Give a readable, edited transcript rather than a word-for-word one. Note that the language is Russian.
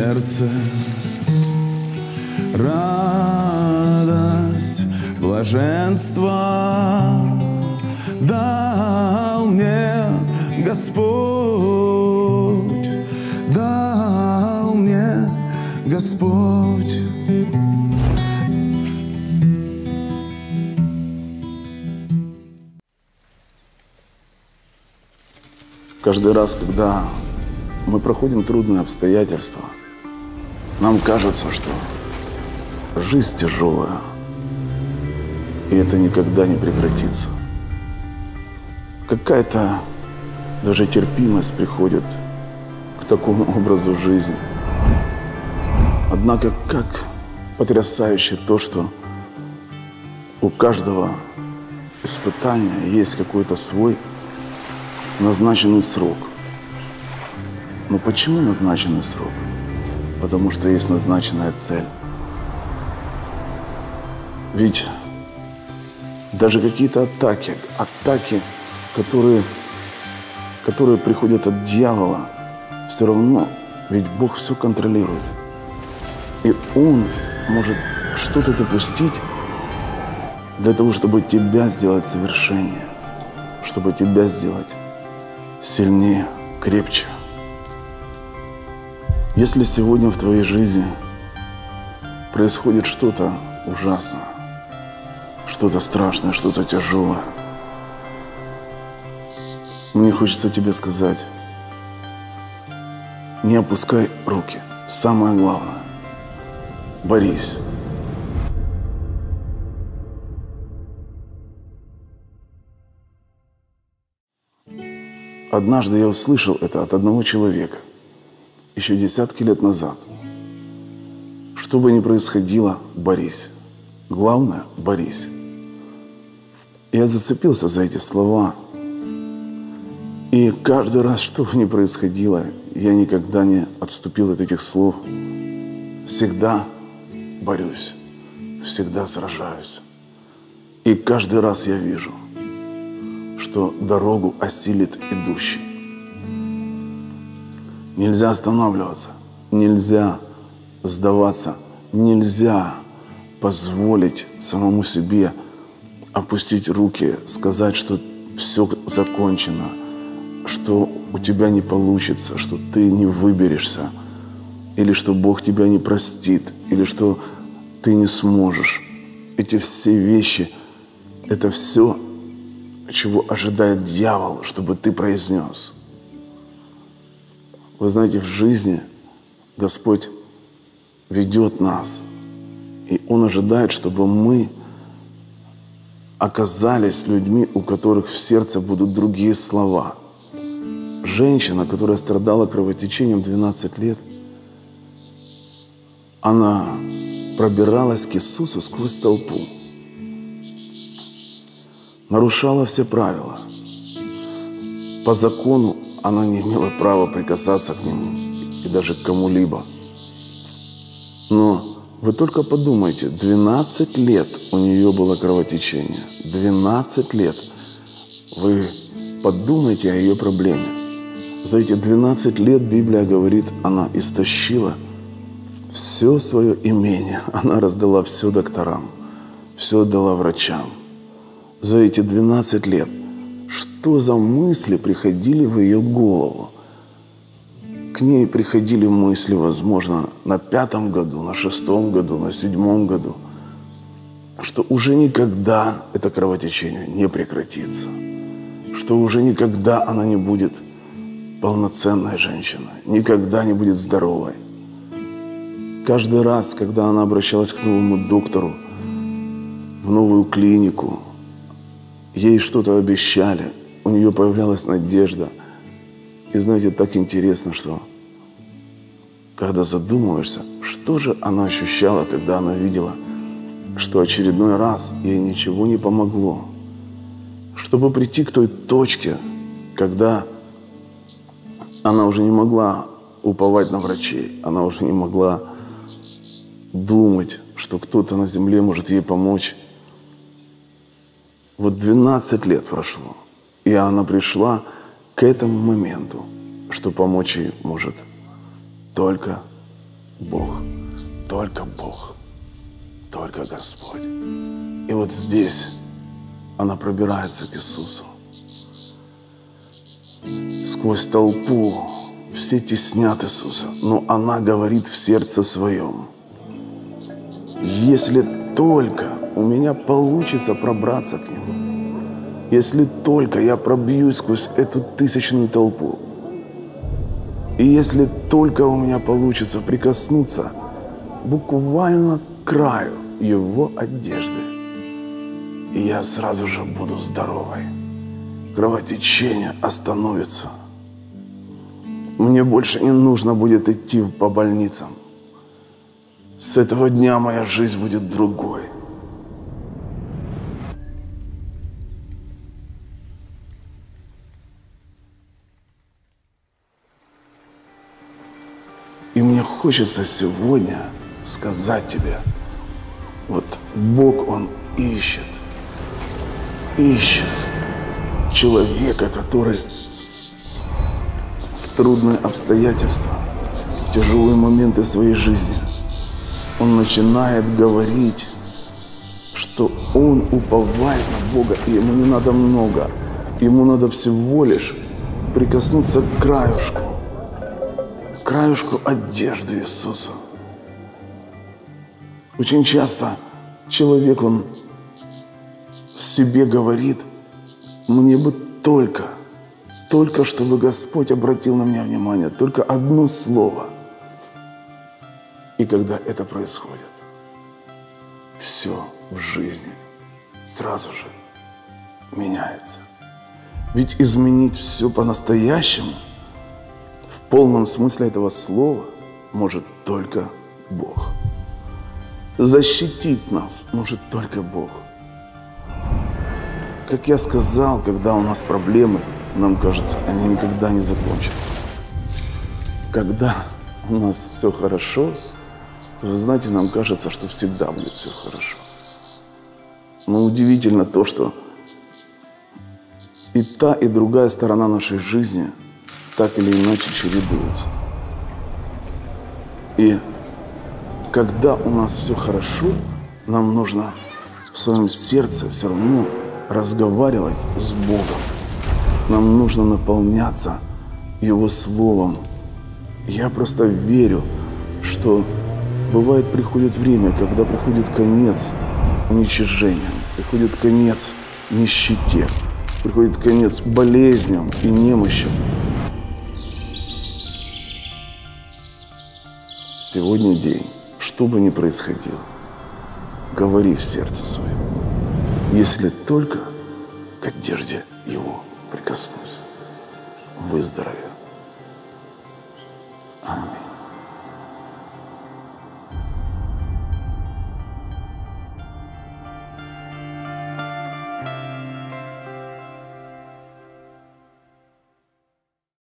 сердце, радость, блаженство дал мне Господь, дал мне Господь. Каждый раз, когда мы проходим трудные обстоятельства, нам кажется, что жизнь тяжелая, и это никогда не прекратится. Какая-то даже терпимость приходит к такому образу жизни. Однако, как потрясающе то, что у каждого испытания есть какой-то свой назначенный срок. Но почему назначенный срок? Потому что есть назначенная цель. Ведь даже какие-то атаки, которые приходят от дьявола, все равно, ведь Бог все контролирует. И Он может что-то допустить для того, чтобы тебя сделать совершеннее, чтобы тебя сделать сильнее, крепче. Если сегодня в твоей жизни происходит что-то ужасное, что-то страшное, что-то тяжелое, мне хочется тебе сказать, не опускай руки. Самое главное – борись. Однажды я услышал это от одного человека, еще десятки лет назад. Что бы ни происходило, борись. Главное – борись. Я зацепился за эти слова. И каждый раз, что бы ни происходило, я никогда не отступил от этих слов. Всегда борюсь, всегда сражаюсь. И каждый раз я вижу, что дорогу осилит идущий. Нельзя останавливаться, нельзя сдаваться, нельзя позволить самому себе опустить руки, сказать, что все закончено, что у тебя не получится, что ты не выберешься, или что Бог тебя не простит, или что ты не сможешь. Эти все вещи, это все, чего ожидает дьявол, чтобы ты произнес. Вы знаете, в жизни Господь ведет нас, и Он ожидает, чтобы мы оказались людьми, у которых в сердце будут другие слова. Женщина, которая страдала кровотечением 12 лет, она пробиралась к Иисусу сквозь толпу, нарушала все правила. По закону она не имела права прикасаться к Нему и даже к кому-либо. Но вы только подумайте, 12 лет у нее было кровотечение. 12 лет. Вы подумайте о ее проблеме. За эти 12 лет, Библия говорит, она истощила все свое имение. Она раздала все докторам, все отдала врачам. За эти 12 лет что за мысли приходили в ее голову? К ней приходили мысли, возможно, на 5-м году, на 6-м году, на 7-м году, что уже никогда это кровотечение не прекратится, что уже никогда она не будет полноценной женщиной, никогда не будет здоровой. Каждый раз, когда она обращалась к новому доктору, в новую клинику, ей что-то обещали, у нее появлялась надежда. И знаете, так интересно, что когда задумываешься, что же она ощущала, когда она видела, что очередной раз ей ничего не помогло. Чтобы прийти к той точке, когда она уже не могла уповать на врачей, она уже не могла думать, что кто-то на земле может ей помочь. Вот 12 лет прошло, и она пришла к этому моменту, что помочь ей может только Бог, только Бог, только Господь. И вот здесь она пробирается к Иисусу. Сквозь толпу все теснят Иисуса, но она говорит в сердце своем: если только у меня получится пробраться к Нему, если только я пробьюсь сквозь эту тысячную толпу, и если только у меня получится прикоснуться буквально к краю Его одежды, и я сразу же буду здоровой. Кровотечение остановится. Мне больше не нужно будет идти по больницам. С этого дня моя жизнь будет другой. И мне хочется сегодня сказать тебе: вот Бог, Он ищет человека, который в трудные обстоятельства, в тяжелые моменты своей жизни, он начинает говорить, что он уповает на Бога, и ему не надо много, ему надо всего лишь прикоснуться к краюшку одежды Иисуса. Очень часто человек, он себе говорит: мне бы только чтобы Господь обратил на меня внимание, только одно слово. И когда это происходит, все в жизни сразу же меняется. Ведь изменить все по-настоящему, в полном смысле этого слова, может только Бог. Защитить нас может только Бог. Как я сказал, когда у нас проблемы, нам кажется, они никогда не закончатся. Когда у нас все хорошо, то, вы знаете, нам кажется, что всегда будет все хорошо. Но удивительно то, что и та, и другая сторона нашей жизни так или иначе чередуются. И когда у нас все хорошо, нам нужно в своем сердце все равно разговаривать с Богом. Нам нужно наполняться Его Словом. Я просто верю, что бывает, приходит время, когда приходит конец уничижениям, приходит конец нищете, приходит конец болезням и немощам. Сегодня день, что бы ни происходило, говори в сердце своем: если только к одежде Его прикоснусь, выздоровею. Аминь.